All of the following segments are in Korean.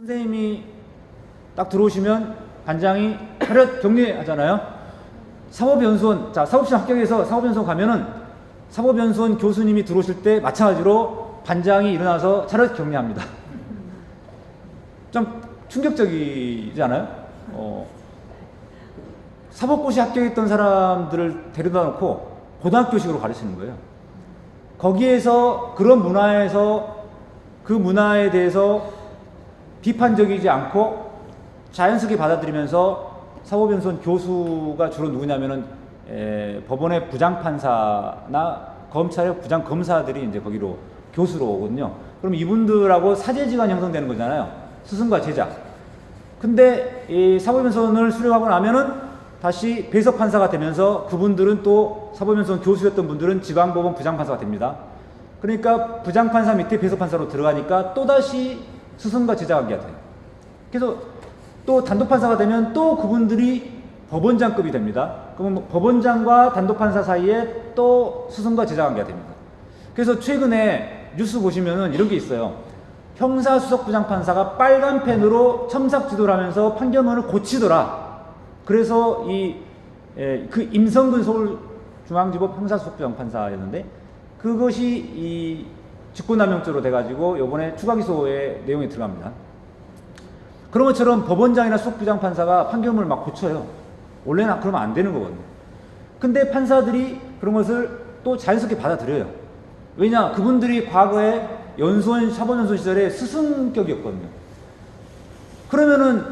선생님이 딱 들어오시면 반장이 차렷 격리하잖아요. 사법연수원, 자, 사법시험 합격해서 사법연수원 가면은 사법연수원 교수님이 들어오실 때 마찬가지로 반장이 일어나서 차렷 격리합니다. 좀 충격적이지 않아요? 사법고시 합격했던 사람들을 데려다 놓고 고등학교식으로 가르치는 거예요. 거기에서 그런 문화에서 그 문화에 대해서 비판적이지 않고 자연스럽게 받아들이면서 사법연수원 교수가 주로 누구냐면은 법원의 부장판사나 검찰의 부장검사들이 이제 거기로 교수로 오거든요. 그럼 이분들하고 사제지간이 형성되는 거잖아요. 스승과 제자. 근데 이 사법연수원을 수료하고 나면은 다시 배석판사가 되면서 그분들은 또 사법연수원 교수였던 분들은 지방법원 부장판사가 됩니다. 그러니까 부장판사 밑에 배석판사로 들어가니까 또다시 스승과 제자 관계가 돼요. 그래서 또 단독판사가 되면 또 그분들이 법원장급이 됩니다. 그러면 법원장과 단독판사 사이에 또 스승과 제자 관계가 됩니다. 그래서 최근에 뉴스 보시면은 이런 게 있어요. 형사수석부장판사가 빨간 펜으로 첨삭지도를 하면서 판결문을 고치더라. 그래서 그 임성근 서울중앙지법 형사수석부장판사였는데 그것이 이 직권남용죄로 돼가지고 이번에 추가기소의 내용에 들어갑니다. 그런 것처럼 법원장이나 수석부장판사가 판결문을 막 고쳐요. 원래는 그러면 안 되는 거거든요. 근데 판사들이 그런 것을 또 자연스럽게 받아들여요. 왜냐? 그분들이 과거에 사법연수원 시절에 스승격이었거든요. 그러면은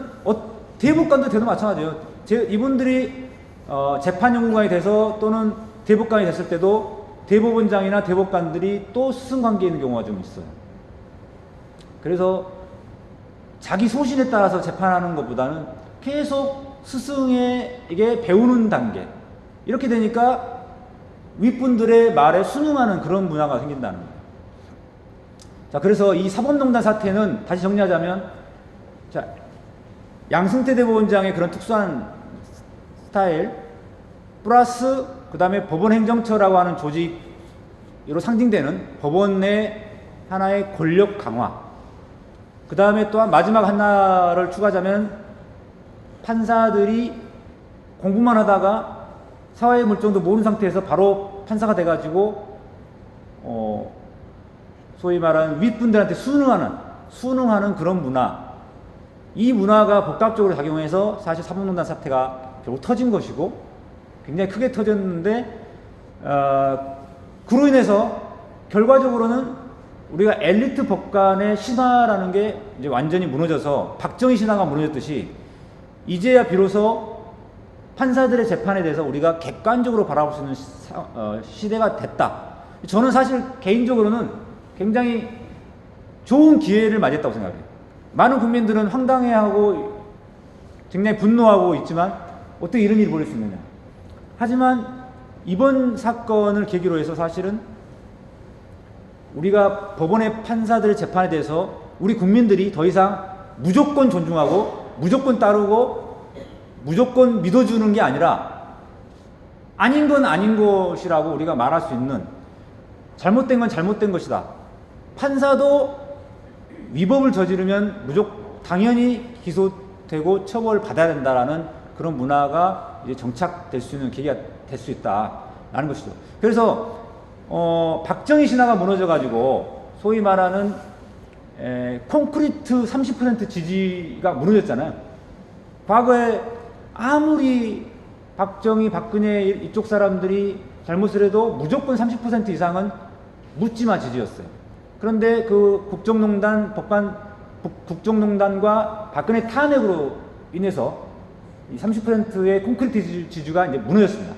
대법관도 돼도 마찬가지예요. 이분들이 재판연구관이 돼서 또는 대법관이 됐을 때도 대법원장이나 대법관들이 또 스승관계에 있는 경우가 좀 있어요. 그래서 자기 소신에 따라서 재판하는 것보다는 계속 스승에게 배우는 단계, 이렇게 되니까 윗분들의 말에 순응하는 그런 문화가 생긴다는 거예요. 자, 그래서 이 사법농단 사태는 다시 정리하자면, 자, 양승태 대법원장의 그런 특수한 스타일 플러스 그 다음에 법원행정처라고 하는 조직으로 상징되는 법원의 하나의 권력 강화, 그 다음에 또한 마지막 하나를 추가하자면 판사들이 공부만 하다가 사회의 물정도 모르는 상태에서 바로 판사가 돼가지고 소위 말하는 윗분들한테 순응하는 그런 문화, 이 문화가 복합적으로 작용해서 사실 사법농단 사태가 결국 터진 것이고 굉장히 크게 터졌는데 그로 인해서 결과적으로는 우리가 엘리트 법관의 신화라는 게 이제 완전히 무너져서 박정희 신화가 무너졌듯이 이제야 비로소 판사들의 재판에 대해서 우리가 객관적으로 바라볼 수 있는 시대가 됐다. 저는 사실 개인적으로는 굉장히 좋은 기회를 맞이했다고 생각해요. 많은 국민들은 황당해하고 굉장히 분노하고 있지만 어떻게 이런 일이 벌일 수 있느냐. 하지만 이번 사건을 계기로 해서 사실은 우리가 법원의 판사들의 재판에 대해서 우리 국민들이 더 이상 무조건 존중하고 무조건 따르고 무조건 믿어주는 게 아니라 아닌 건 아닌 것이라고 우리가 말할 수 있는, 잘못된 건 잘못된 것이다. 판사도 위법을 저지르면 당연히 기소되고 처벌을 받아야 된다라는 그런 문화가 이제 정착될 수 있는 계기가 될 수 있다라는 것이죠. 그래서 박정희 신화가 무너져가지고 소위 말하는 콘크리트 30% 지지가 무너졌잖아요. 과거에 아무리 박정희, 박근혜 이쪽 사람들이 잘못을 해도 무조건 30% 이상은 묻지마 지지였어요. 그런데 그 국정농단과 박근혜 탄핵으로 인해서 이 30%의 콘크리트 지지가 이제 무너졌습니다.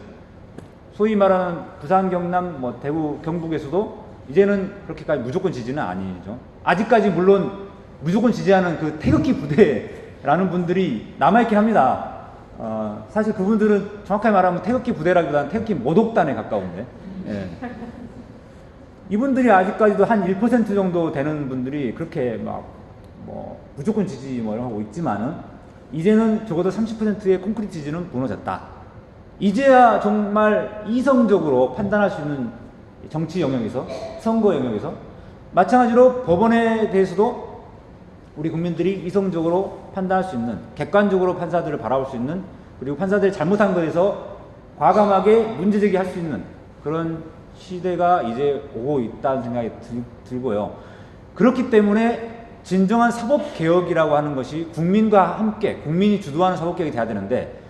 소위 말하는 부산, 경남, 대구, 경북에서도 이제는 그렇게까지 무조건 지지는 아니죠. 아직까지 물론 무조건 지지하는 그 태극기 부대라는 분들이 남아있긴 합니다. 사실 그분들은 정확하게 말하면 태극기 부대라기보다는 태극기 모독단에 가까운데, 예. 이분들이 아직까지도 한 1% 정도 되는 분들이 그렇게 무조건 지지 이런 거 하고 있지만은 이제는 적어도 30%의 콘크리트 지지는 무너졌다. 이제야 정말 이성적으로 판단할 수 있는 정치 영역에서, 선거 영역에서, 마찬가지로 법원에 대해서도 우리 국민들이 이성적으로 판단할 수 있는, 객관적으로 판사들을 바라볼 수 있는, 그리고 판사들이 잘못한 것에서 과감하게 문제제기할 수 있는 그런 시대가 이제 오고 있다는 생각이 들고요. 그렇기 때문에 진정한 사법개혁이라고 하는 것이 국민과 함께, 국민이 주도하는 사법개혁이 돼야 되는데,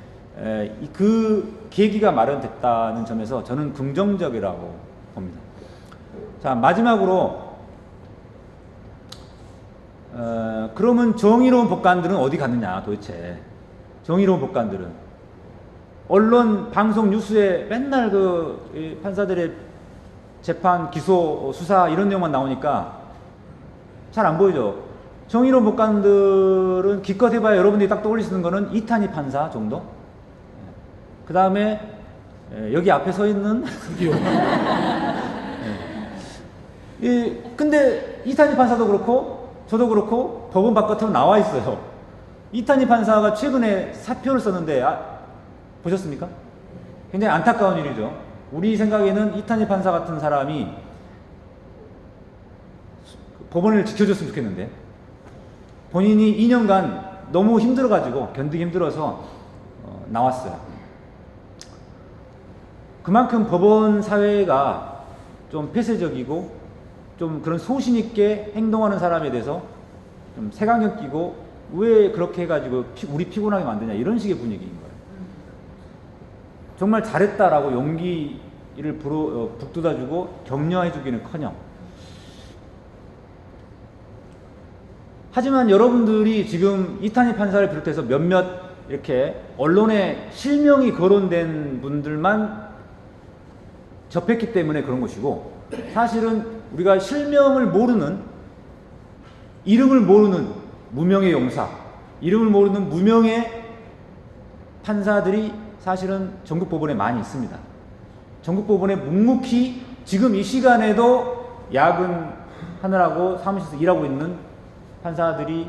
그 계기가 마련됐다는 점에서 저는 긍정적이라고 봅니다. 자, 마지막으로 그러면 정의로운 법관들은 어디 갔느냐 도대체. 정의로운 법관들은 언론, 방송, 뉴스에 맨날 그 판사들의 재판, 기소, 수사 이런 내용만 나오니까 잘 안 보이죠. 정의로운 법관들은 기껏 해봐야 여러분들이 딱 떠올리시는 거는 이탄희 판사 정도? 그 다음에 여기 앞에 서 있는 근데 이탄희 판사도 그렇고 저도 그렇고 법원 바깥으로 나와 있어요. 이탄희 판사가 최근에 사표를 썼는데 보셨습니까? 굉장히 안타까운 일이죠. 우리 생각에는 이탄희 판사 같은 사람이 법원을 지켜줬으면 좋겠는데 본인이 2년간 너무 힘들어가지고 견디기 힘들어서 나왔어요. 그만큼 법원 사회가 좀 폐쇄적이고 좀 그런 소신 있게 행동하는 사람에 대해서 좀 색안경 끼고 왜 그렇게 해가지고 우리 피곤하게 만드냐 이런 식의 분위기인 거예요. 정말 잘했다라고 용기를 북돋아주고 격려해주기는커녕 하지만 여러분들이 지금 이탄희 판사를 비롯해서 몇몇 이렇게 언론에 실명이 거론된 분들만 접했기 때문에 그런 것이고 사실은 우리가 실명을 모르는 이름을 모르는 무명의 용사, 이름을 모르는 무명의 판사들이 사실은 전국 법원에 많이 있습니다. 전국 법원에 묵묵히 지금 이 시간에도 야근하느라고 사무실에서 일하고 있는 판사들이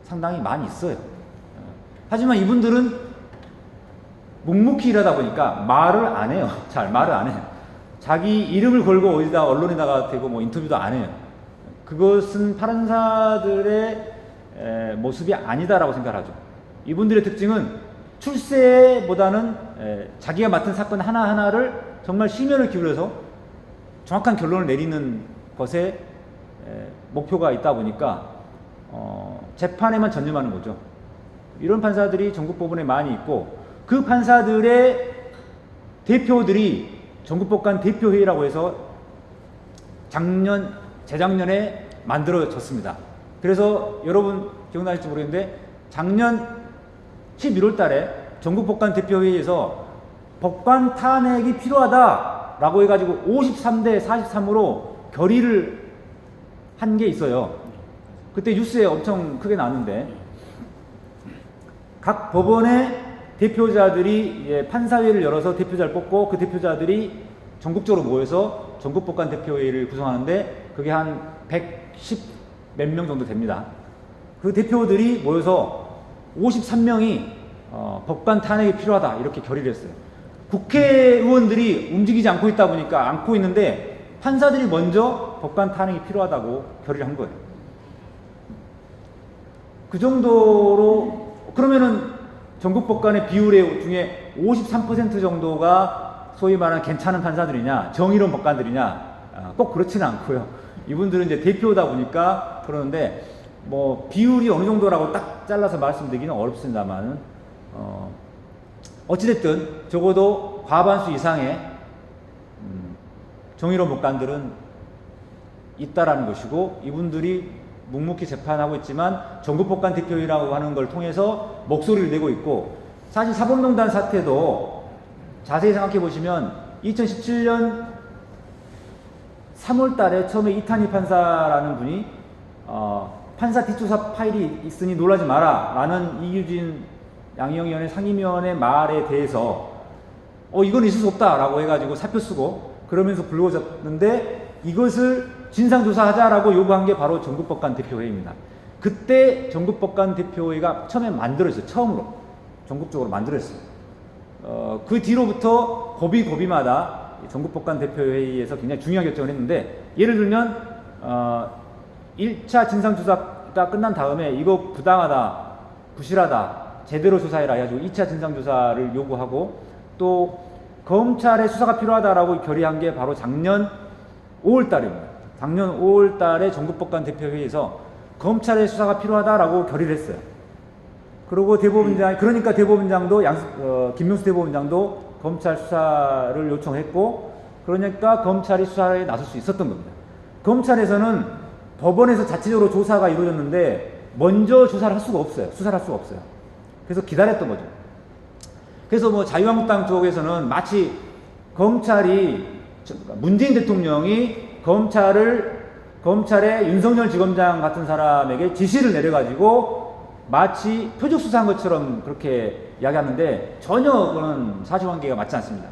상당히 많이 있어요. 하지만 이분들은 묵묵히 일하다 보니까 말을 안 해요. 잘 말을 안 해요. 자기 이름을 걸고 어디다 언론에다가 대고 뭐 인터뷰도 안 해요. 그것은 판사들의 모습이 아니다라고 생각하죠. 이분들의 특징은 출세보다는 자기가 맡은 사건 하나하나를 정말 심혈을 기울여서 정확한 결론을 내리는 것에 목표가 있다 보니까 재판에만 전념하는 거죠. 이런 판사들이 전국법원에 많이 있고 그 판사들의 대표들이 전국법관 대표회의라고 해서 재작년에 만들어졌습니다. 그래서 여러분 기억나실지 모르겠는데 작년 11월 달에 전국법관 대표회의에서 법관 탄핵이 필요하다라고 해가지고 53대 43으로 결의를 한 게 있어요. 그때 뉴스에 엄청 크게 나왔는데 각 법원의 대표자들이 판사회를 열어서 대표자를 뽑고 그 대표자들이 전국적으로 모여서 전국법관 대표회의를 구성하는데 그게 한 110 몇 명 정도 됩니다. 그 대표들이 모여서 53명이 법관 탄핵이 필요하다 이렇게 결의를 했어요. 국회의원들이 움직이지 않고 있다 보니까 않고 있는데 판사들이 먼저 법관 탄핵이 필요하다고 결의를 한 거예요. 그 정도로 그러면은 전국법관의 비율 중에 53% 정도가 소위 말하는 괜찮은 판사들이냐 정의로운 법관들이냐 꼭 그렇지는 않고요. 이분들은 이제 대표다 보니까 그러는데 뭐 비율이 어느 정도라고 딱 잘라서 말씀드리기는 어렵습니다만은 어찌됐든 적어도 과반수 이상의 정의로운 법관들은 있다라는 것이고 이분들이 묵묵히 재판하고 있지만 전국법관 대표회의라고 하는 걸 통해서 목소리를 내고 있고 사실 사법농단 사태도 자세히 생각해 보시면 2017년 3월 달에 처음에 이탄희 판사라는 분이 판사 뒷조사 파일이 있으니 놀라지 마라 라는 이규진 양희영 상임위원의 말에 대해서 이건 있을 수 없다 라고 해가지고 사표 쓰고 그러면서 불거졌는데 이것을 진상조사하자라고 요구한 게 바로 전국법관 대표회의입니다. 그때 전국법관 대표회의가 처음에 만들어졌어요. 처음으로 전국적으로 만들어졌어요. 그 뒤로부터 고비마다 전국법관 대표회의에서 굉장히 중요한 결정을 했는데 예를 들면 1차 진상조사 수사가 끝난 다음에 이거 부당하다, 부실하다, 제대로 수사해라 해가지고 2차 진상조사를 요구하고 또 검찰의 수사가 필요하다라고 결의한 게 바로 작년 5월 달입니다. 작년 5월 달에 전국법관 대표회의에서 검찰의 수사가 필요하다라고 결의를 했어요. 그리고 그러니까 대법원장도 김명수 대법원장도 검찰 수사를 요청했고, 그러니까 검찰이 수사에 나설 수 있었던 겁니다. 검찰에서는 법원에서 자체적으로 조사가 이루어졌는데 먼저 수사를 할 수가 없어요. 그래서 기다렸던 거죠. 그래서 뭐 자유한국당 쪽에서는 마치 문재인 대통령이 검찰의 윤석열 지검장 같은 사람에게 지시를 내려가지고 마치 표적 수사한 것처럼 그렇게 이야기하는데 전혀 그런 사실관계가 맞지 않습니다.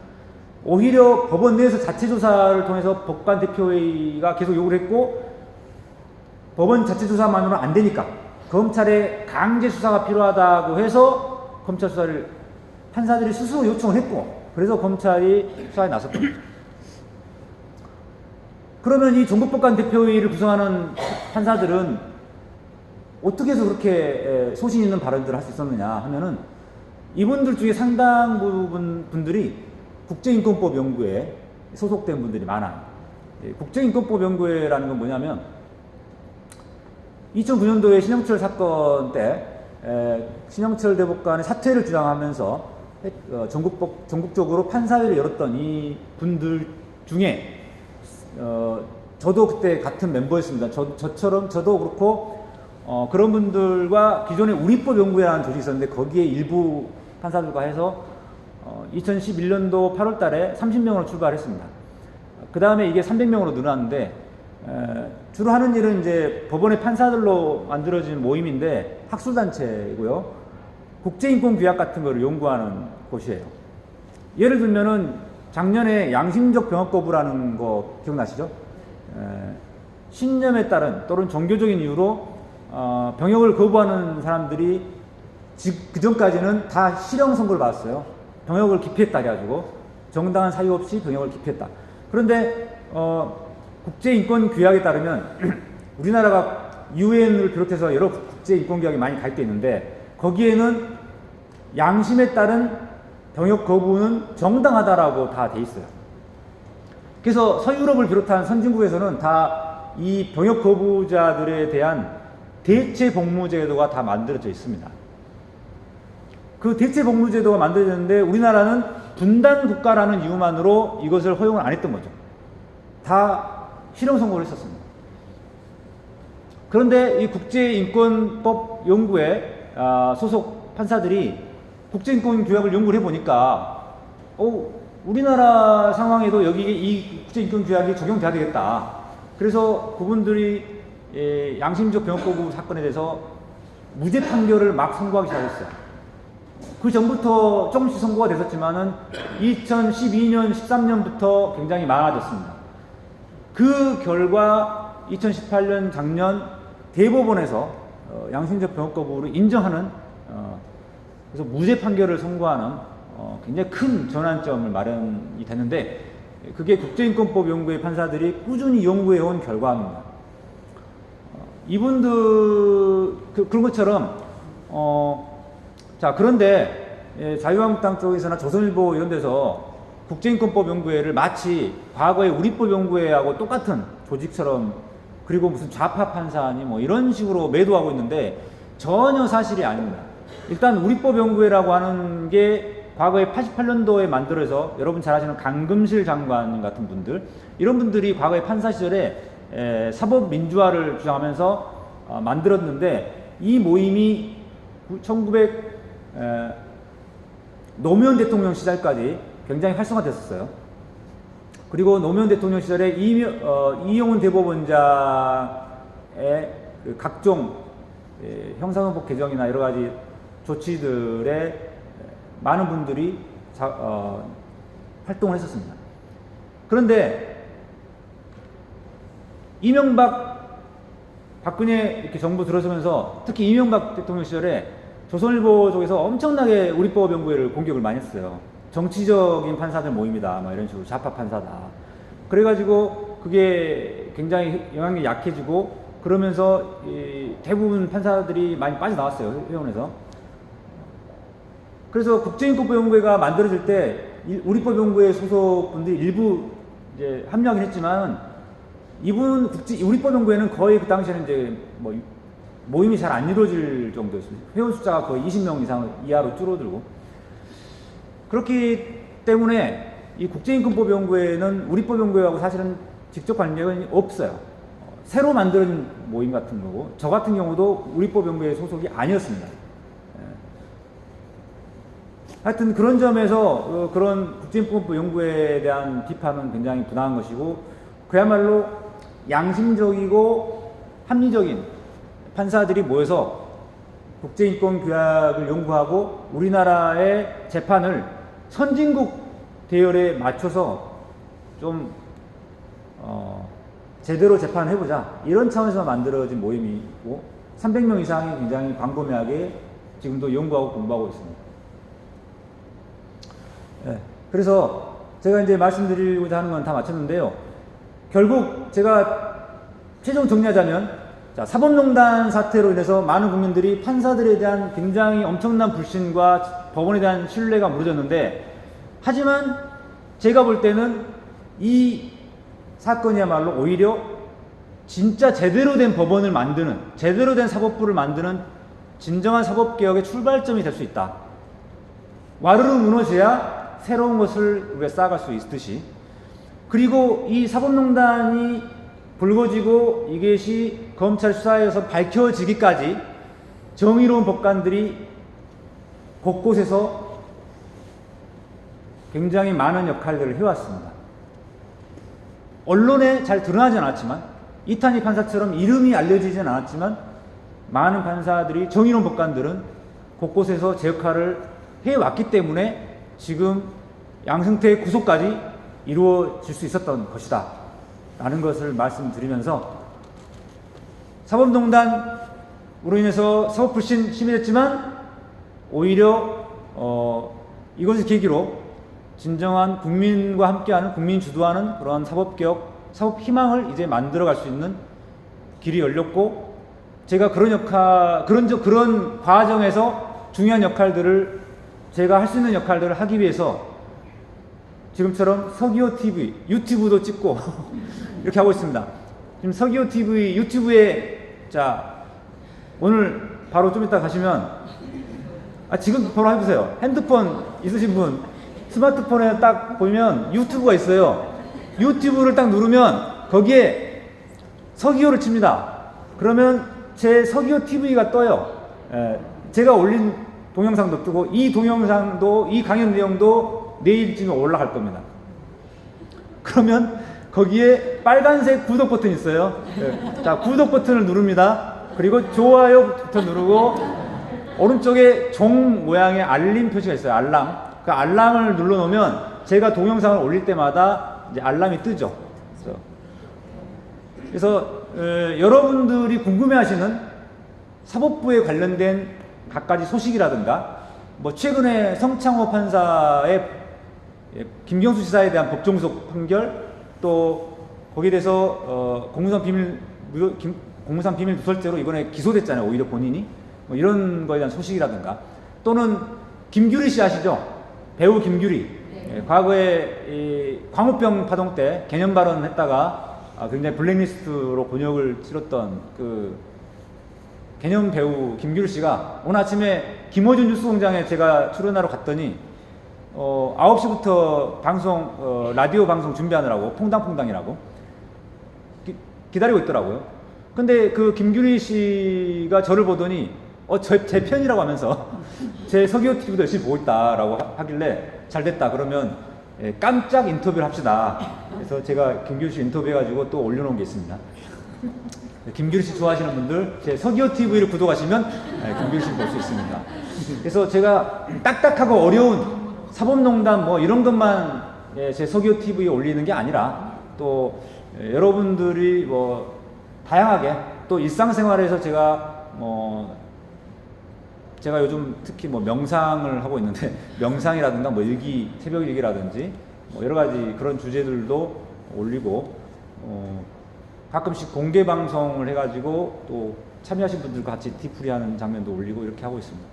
오히려 법원 내에서 자체 조사를 통해서 법관 대표회의가 계속 요구를 했고, 법원 자체 조사만으로는 안 되니까 검찰의 강제 수사가 필요하다고 해서 검찰 수사를 판사들이 스스로 요청을 했고, 그래서 검찰이 수사에 나섰던 거죠. 그러면 이 전국법관 대표회의를 구성하는 판사들은 어떻게 해서 그렇게 소신 있는 발언들을 할 수 있었느냐 하면은, 이분들 중에 상당 부분 분들이 국제인권법 연구회에 소속된 분들이 많아요. 국제인권법 연구회라는 건 뭐냐면 2009년도에 신영철 사건 때 신영철 대법관의 사퇴를 주장하면서 전국적으로 판사회를 열었던 이 분들 중에 저도 그때 같은 멤버였습니다. 저도 그렇고 그런 분들과 기존에 우리법 연구회라는 조직이 있었는데 거기에 일부 판사들과 해서 2011년도 8월 달에 30명으로 출발했습니다. 그 다음에 이게 300명으로 늘어났는데, 주로 하는 일은 이제 법원의 판사들로 만들어진 모임인데 학술단체이고요. 국제인권규약 같은 거를 연구하는 곳이에요. 예를 들면은 작년에 양심적 병역 거부라는 거 기억나시죠? 신념에 따른 또는 종교적인 이유로 병역을 거부하는 사람들이 그 전까지는 다 실형 선고를 받았어요. 병역을 기피했다 해가지고 정당한 사유 없이 병역을 기피했다. 그런데 국제인권규약에 따르면 우리나라가 UN을 비롯해서 여러 국제인권규약이 많이 가입되어 있는데 거기에는 양심에 따른 병역 거부는 정당하다라고 다 돼 있어요. 그래서 서유럽을 비롯한 선진국에서는 다 이 병역 거부자들에 대한 대체 복무 제도가 다 만들어져 있습니다. 그 대체 복무 제도가 만들어졌는데 우리나라는 분단 국가라는 이유만으로 이것을 허용을 안 했던 거죠. 다 실형 선고를 했었습니다. 그런데 이 국제인권법 연구회 소속 판사들이 국제인권 규약을 연구를 해보니까 우리나라 상황에도 여기 이 국제인권 규약이 적용돼야 되겠다. 그래서 그분들이 양심적 병역 거부 사건에 대해서 무죄 판결을 막 선고하기 시작했어요. 그 전부터 조금씩 선고가 됐었지만은 2012년, 13년부터 굉장히 많아졌습니다. 그 결과 2018년 작년 대법원에서 양심적 병역 거부를 인정하는 그래서 무죄 판결을 선고하는 굉장히 큰 전환점을 마련이 됐는데, 그게 국제인권법 연구회 판사들이 꾸준히 연구해온 결과입니다. 이분들 그런 것처럼 자, 그런데 자유한국당 쪽에서나 조선일보 이런 데서 국제인권법 연구회를 마치 과거의 우리법 연구회하고 똑같은 조직처럼, 그리고 무슨 좌파 판사니 뭐 이런 식으로 매도하고 있는데 전혀 사실이 아닙니다. 일단 우리법 연구회라고 하는 게 과거에 88년도에 만들어서 여러분 잘 아시는 강금실 장관 같은 분들, 이런 분들이 과거에 판사 시절에 사법민주화를 주장하면서 만들었는데, 이 모임이 노무현 대통령 시절까지 굉장히 활성화됐었어요. 그리고 노무현 대통령 시절에 이용훈 대법원장의 그 각종 형사소송법 개정이나 여러 가지 조치들에 많은 분들이 활동을 했었습니다. 그런데 박근혜 이렇게 정부 들어서면서 특히 이명박 대통령 시절에 조선일보 쪽에서 엄청나게 우리법 연구회를 공격을 많이 했어요. 정치적인 판사들 모임이다, 막 이런 식으로 좌파 판사다. 그래가지고 그게 굉장히 영향력이 약해지고, 그러면서 대부분 판사들이 많이 빠져나왔어요, 회원에서. 그래서 국제인권법연구회가 만들어질 때 우리법연구회 소속분들이 일부 이제 합류하긴 했지만, 우리법연구회는 거의 그 당시에는 이제 뭐 모임이 잘 안 이루어질 정도였습니다. 회원 숫자가 거의 20명 이상 이하로 줄어들고. 그렇기 때문에 이 국제인권법연구회는 우리법연구회하고 사실은 직접 관계가 없어요. 새로 만든 모임 같은 거고, 저 같은 경우도 우리법연구회 소속이 아니었습니다. 하여튼 그런 점에서 그런 국제인권법연구회에 대한 비판은 굉장히 부당한 것이고, 그야말로 양심적이고 합리적인 판사들이 모여서 국제인권 규약을 연구하고 우리나라의 재판을 선진국 대열에 맞춰서 좀 제대로 재판을 해보자, 이런 차원에서 만들어진 모임이고, 300명 이상이 굉장히 광범위하게 지금도 연구하고 공부하고 있습니다. 네, 그래서 제가 이제 말씀드리고자 하는 건 다 마쳤는데요. 결국 제가 최종 정리하자면, 자, 사법농단 사태로 인해서 많은 국민들이 판사들에 대한 굉장히 엄청난 불신과 법원에 대한 신뢰가 무너졌는데, 하지만 제가 볼 때는 이 사건이야말로 오히려 진짜 제대로 된 법원을 만드는, 제대로 된 사법부를 만드는 진정한 사법개혁의 출발점이 될 수 있다. 와르르 무너져야 새로운 것을 우리가 쌓아갈 수 있듯이, 그리고 이 사법농단이 불거지고 이것이 검찰 수사에서 밝혀지기까지 정의로운 법관들이 곳곳에서 굉장히 많은 역할들을 해왔습니다. 언론에 잘 드러나지 않았지만, 이탄희 판사처럼 이름이 알려지진 않았지만, 많은 판사들이, 정의로운 법관들은 곳곳에서 제 역할을 해왔기 때문에 지금 양승태의 구속까지 이루어질 수 있었던 것이다 라는 것을 말씀드리면서, 사법농단으로 인해서 사법불신 심해졌지만 오히려 이것을 계기로 진정한 국민과 함께하는, 국민 주도하는 그런 사법개혁, 사법희망을 이제 만들어갈 수 있는 길이 열렸고, 제가 그런 과정에서 중요한 역할들을, 제가 할 수 있는 역할들을 하기 위해서 지금처럼 서기호 TV, 유튜브도 찍고 이렇게 하고 있습니다. 지금 서기호 TV 유튜브에, 자, 오늘 바로 좀 이따 가시면, 지금 바로 해보세요. 핸드폰 있으신 분, 스마트폰에 딱 보면 유튜브가 있어요. 유튜브를 딱 누르면 거기에 서기호를 칩니다. 그러면 제 서기호 TV가 떠요. 제가 올린 동영상도 뜨고, 이 동영상도, 이 강연 내용도 내일쯤에 올라갈 겁니다. 그러면 거기에 빨간색 구독 버튼이 있어요. 자, 구독 버튼을 누릅니다. 그리고 좋아요 버튼 누르고, 오른쪽에 종 모양의 알림 표시가 있어요. 알람. 그 알람을 눌러놓으면 제가 동영상을 올릴 때마다 이제 알람이 뜨죠. 그래서 여러분들이 궁금해하시는 사법부에 관련된 갖가지 소식이라든가, 뭐 최근에 성창호 판사의 김경수 지사에 대한 법정 구속 판결, 또 거기에 대해서 공무상 비밀 누설죄로 이번에 기소됐잖아요. 오히려 본인이 뭐 이런 거에 대한 소식이라든가, 또는 김규리 씨 아시죠? 배우 김규리. 네. 과거에 이 광우병 파동 때 개념 발언했다가 굉장히 블랙리스트로 곤욕을 치렀던 그 개념 배우 김규리 씨가 오늘 아침에 김어준 뉴스공장에 제가 출연하러 갔더니 9시부터 방송, 라디오 방송 준비하느라고 퐁당퐁당이라고 기다리고 있더라고요. 근데 그 김규리 씨가 저를 보더니 제 편이라고 하면서 제 서기호 TV도 열심히 보고 있다라고 하길래, 잘 됐다, 그러면 깜짝 인터뷰를 합시다. 그래서 제가 김규리 씨 인터뷰해가지고 또 올려놓은 게 있습니다. 김규리 씨 좋아하시는 분들 제 서기호 TV를 구독하시면 김규리 씨 볼 수 있습니다. 그래서 제가 딱딱하고 어려운 사법농단 뭐 이런 것만 제 서기호 TV에 올리는 게 아니라, 또 여러분들이 뭐 다양하게 또 일상생활에서 제가 요즘 특히 뭐 명상을 하고 있는데, 명상이라든가 뭐 일기, 새벽 일기라든지 뭐 여러 가지 그런 주제들도 올리고, 가끔씩 공개 방송을 해가지고 또 참여하신 분들과 같이 디프리하는 장면도 올리고 이렇게 하고 있습니다.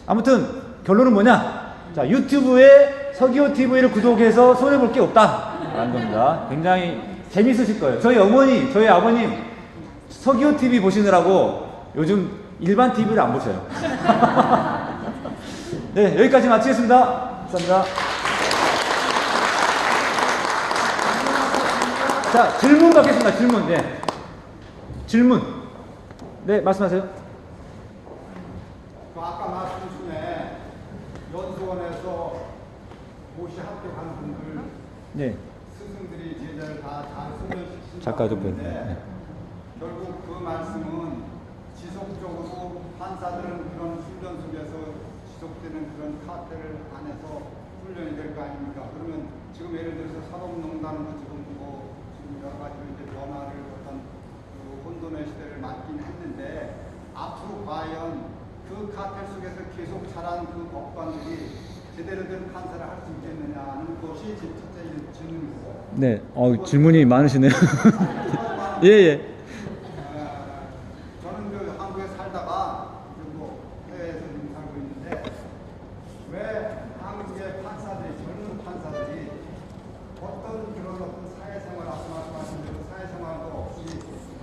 아무튼 결론은 뭐냐? 자, 유튜브에 서기호 TV를 구독해서 손해볼 게 없다라는 겁니다. 굉장히 재밌으실 거예요. 저희 어머니, 저희 아버님 서기호 TV 보시느라고 요즘 일반 TV를 안 보셔요. 네, 여기까지 마치겠습니다. 감사합니다. 자, 질문 받겠습니다. 질문. 네. 질문. 네, 말씀하세요. 아까 말씀 중에 연수원에서 모시 합격한 분들 네. 스승들이 제자를 다 잘 소멸시킨다고 작가 좀 했는데 네. 결국 그 말씀은 지속적으로 판사들은 그런 훈련 속에서 지속되는 그런 카페를 안에서 훈련이 될 거 아닙니까? 그러면 지금 예를 들어서 사법농단은 지금 지금 여러 가지로 이제 변화를 어떤 그 혼돈의 시대를 맞긴 했는데 앞으로 과연 그 카텔 속에서 계속 자란 그 법관들이 제대로 된 판사를 할 수 있겠느냐는 것이 제 첫째 질문이고. 네. 질문이 많으시네요. 예, 예. 저는 그 한국에 살다가 그리고 해외에서 지금 살고 있는데 왜 한국의 판사들이 젊은 판사들이 어떤 그런 어떤 사회생활 아까 말씀하신 대로 사회생활도 없이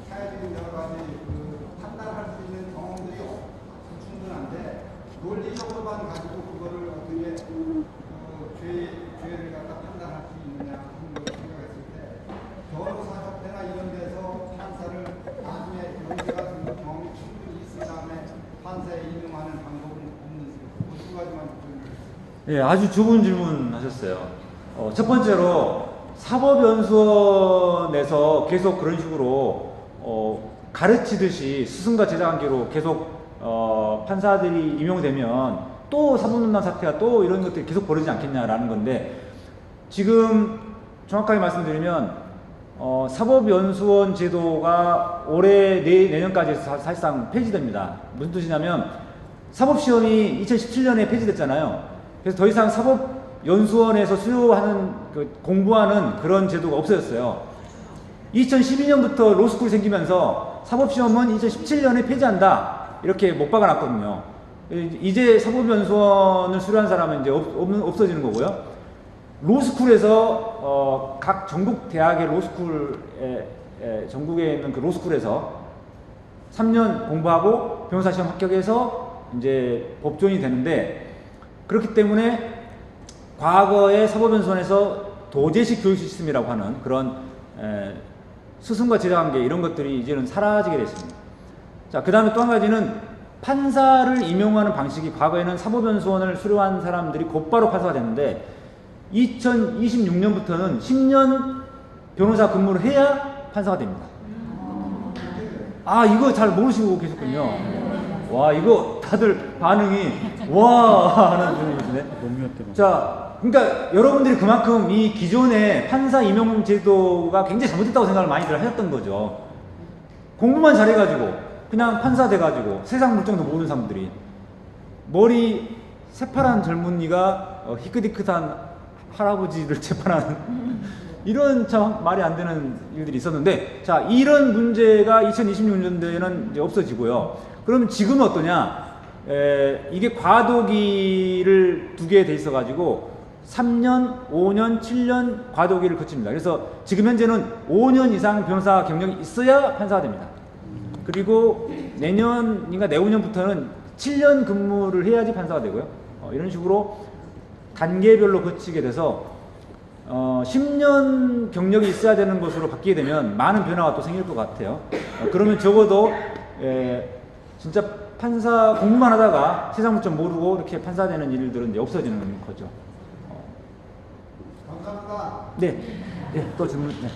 사회적인 여러 가지 그 판단할 수 있는 경험들이 충분한데 논리적으로만 가지고 그거를 어떻게 죄를 갖다 판단할 수 있느냐 하는 걸 생각했을 때 변호사협회나 이런 데서 판사를 나중에 연세 같은 경험이 충분히 있은 다음에 판사에 임용하는 방법은 없는지 그 두 가지만 좀. 예, 아주 좋은 질문 하셨어요. 첫 번째로 사법연수원에서 계속 그런 식으로 가르치듯이 스승과 제자 관계로 계속 판사들이 임용되면 또 사법농단 사태가 또 이런 것들이 계속 벌어지지 않겠냐라는 건데, 지금 정확하게 말씀드리면 사법연수원 제도가 올해 내년까지 사실상 폐지됩니다. 무슨 뜻이냐면 사법시험이 2017년에 폐지됐잖아요. 그래서 더 이상 사법연수원에서 수료하는 공부하는 그런 제도가 없어졌어요. 2012년부터 로스쿨이 생기면서 사법시험은 2017년에 폐지한다 이렇게 못 박아놨거든요. 이제 사법연수원을 수료한 사람은 이제 없어지는 거고요. 로스쿨에서 각 전국 대학의 로스쿨에 전국에 있는 그 로스쿨에서 3년 공부하고 변호사 시험 합격해서 이제 법조인이 되는데, 그렇기 때문에 과거의 사법연수원에서 도제식 교육 시스템이라고 하는 그런 스승과 제자 관계 이런 것들이 이제는 사라지게 됐습니다. 자, 그 다음에 또 한 가지는 판사를 임용하는 방식이 과거에는 사법연수원을 수료한 사람들이 곧바로 판사가 됐는데 2026년부터는 10년 변호사 근무를 해야 판사가 됩니다. 아, 이거 잘 모르시고 계셨군요. 와, 이거 다들 반응이 와 하는 분이시네. 자, 그러니까 여러분들이 그만큼 이 기존의 판사 임용 제도가 굉장히 잘못됐다고 생각을 많이들 하셨던 거죠. 공부만 잘해가지고 그냥 판사 돼가지고 세상 물정도 모르는 사람들이 머리 새파란 젊은이가 희끗희끗한 할아버지를 재판하는 이런 참 말이 안 되는 일들이 있었는데, 자, 이런 문제가 2026년도에는 이제 없어지고요. 그럼 지금은 어떠냐? 이게 과도기를 두게 돼 있어가지고 3년, 5년, 7년 과도기를 거칩니다. 그래서 지금 현재는 5년 이상 변호사 경력이 있어야 판사가 됩니다. 그리고 내년인가 내후년부터는 7년 근무를 해야지 판사가 되고요. 이런 식으로 단계별로 거치게 돼서 10년 경력이 있어야 되는 것으로 바뀌게 되면 많은 변화가 또 생길 것 같아요. 그러면 적어도 진짜 판사 공부만 하다가 세상 좀 모르고 이렇게 판사 되는 일들은 이제 없어지는 거죠. 감사합니다. 네, 네, 또 질문. 네.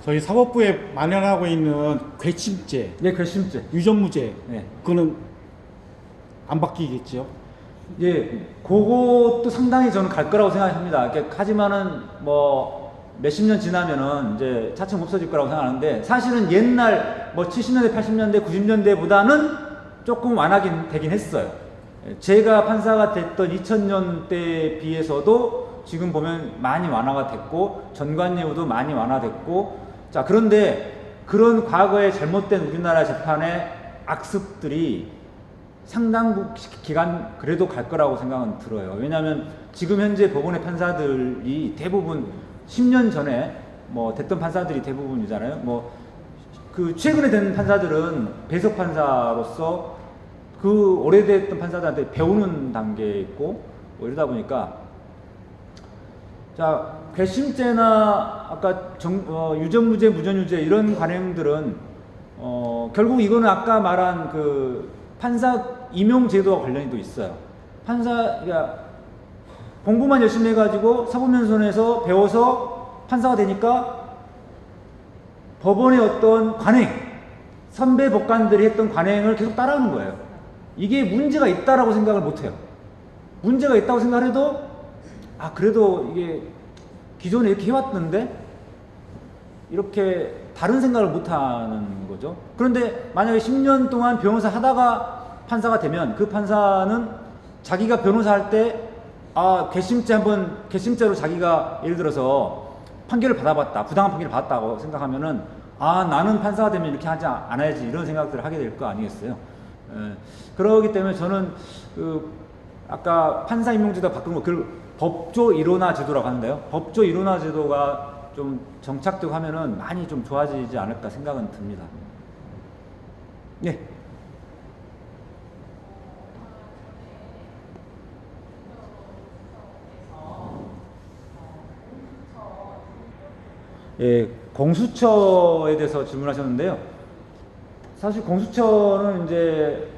저희 사법부에 마련하고 있는 괘씸죄, 네, 괘씸죄, 유전무죄, 네. 그거는 안 바뀌겠죠? 예, 그것도 상당히 저는 갈 거라고 생각합니다. 하지만은 뭐 몇십 년 지나면은 이제 차츰 없어질 거라고 생각하는데, 사실은 옛날 뭐 70년대, 80년대, 90년대보다는 조금 완화긴 되긴 했어요. 제가 판사가 됐던 2000년대에 비해서도 지금 보면 많이 완화가 됐고 전관예우도 많이 완화됐고, 자, 그런데 그런 과거의 잘못된 우리나라 재판의 악습들이 상당 기간 그래도 갈 거라고 생각은 들어요. 왜냐하면 지금 현재 법원의 판사들이 대부분 10년 전에 뭐 됐던 판사들이 대부분이잖아요. 뭐 그 최근에 된 판사들은 배석 판사로서 그 오래됐던 판사들한테 배우는 단계에 있고 뭐 이러다 보니까 자 괘씸죄나 아까 유전무죄, 무전유죄 이런 관행들은 결국 이거는 아까 말한 그 판사 임용 제도와 관련이 또 있어요. 판사가 공부만 열심히 해가지고 사법연수원에서 배워서 판사가 되니까 법원의 어떤 관행, 선배 법관들이 했던 관행을 계속 따라하는 거예요. 이게 문제가 있다라고 생각을 못해요. 문제가 있다고 생각해도 아 그래도 이게 기존에 이렇게 해왔는데 이렇게 다른 생각을 못하는 거죠. 그런데 만약에 10년 동안 변호사 하다가 판사가 되면 그 판사는 자기가 변호사 할 때 아 괘씸죄로 자기가 예를 들어서 판결을 받아봤다, 부당한 판결을 받았다고 생각하면은 아 나는 판사가 되면 이렇게 하지 않아야지 이런 생각들을 하게 될 거 아니겠어요. 그러기 때문에 저는 그 아까 판사 임용제도 바꾼 거 그걸 법조 일원화 제도라고 하는데요. 법조 일원화 제도가 좀 정착되고 하면은 많이 좀 좋아지지 않을까 생각은 듭니다. 네. 예, 공수처에 대해서 질문하셨는데요. 사실 공수처는 이제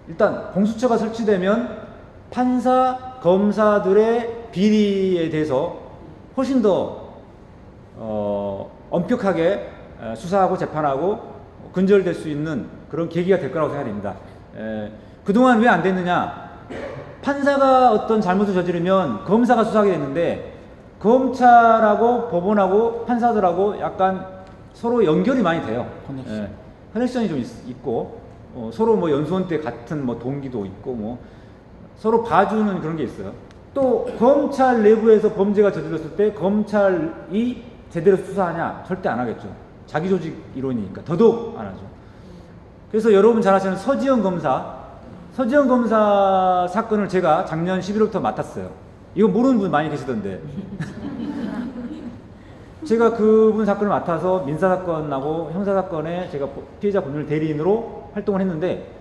일단 공수처가 설치되면 판사, 검사들의 비리에 대해서 훨씬 더 엄격하게 수사하고 재판하고 근절될 수 있는 그런 계기가 될 거라고 생각됩니다. 그동안 왜 안 됐느냐? 판사가 어떤 잘못을 저지르면 검사가 수사하게 됐는데 검찰하고 법원하고 판사들하고 약간 서로 연결이 많이 돼요. 커넥션이 좀 있고 서로 뭐 연수원 때 같은 뭐 동기도 있고 뭐 서로 봐주는 그런 게 있어요. 또 검찰 내부에서 범죄가 저질렀을 때 검찰이 제대로 수사하냐? 절대 안 하겠죠. 자기 조직 이론이니까 더더욱 안 하죠. 그래서 여러분 잘 아시는 서지현 검사 사건을 제가 작년 11월부터 맡았어요. 이거 모르는 분 많이 계시던데. 제가 그분 사건을 맡아서 민사사건하고 형사사건에 제가 피해자 법률 대리인으로 활동을 했는데,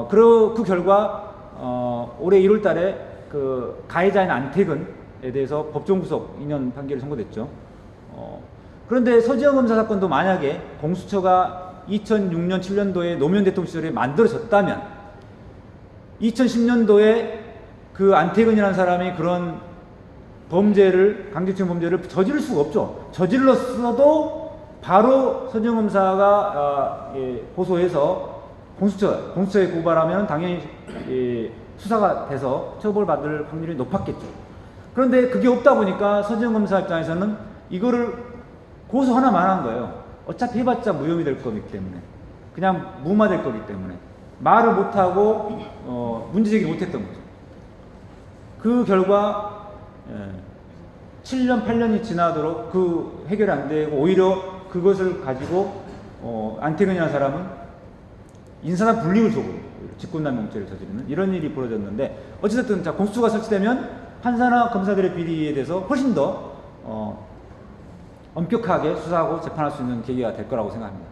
그 결과, 올해 1월 달에 그 가해자인 안태근에 대해서 법정 구속 2년 판결이 선고됐죠. 그런데 서지현 검사 사건도 만약에 공수처가 2006년, 7년도에 노무현 대통령 시절에 만들어졌다면 2010년도에 그 안태근이라는 사람이 그런 강제추행 범죄를 저지를 수가 없죠. 저질렀어도 바로 서지현 검사가 고소해서 공수처에 고발하면 당연히 수사가 돼서 처벌받을 확률이 높았겠죠. 그런데 그게 없다 보니까 서지현 검사 입장에서는 이거를 고소 하나만 한 거예요. 어차피 해봤자 무혐의 될 거기 때문에, 그냥 무마될 거기 때문에 말을 못하고 문제제기 못했던 거죠. 그 결과 7년 8년이 지나도록 그 해결이 안 되고 오히려 그것을 가지고 안태근이라는 사람은 인사상 불이익을 주고 직권남용죄를 저지르는 이런 일이 벌어졌는데, 어찌됐든 자 공수처가 설치되면 판사나 검사들의 비리에 대해서 훨씬 더 엄격하게 수사하고 재판할 수 있는 계기가 될 거라고 생각합니다.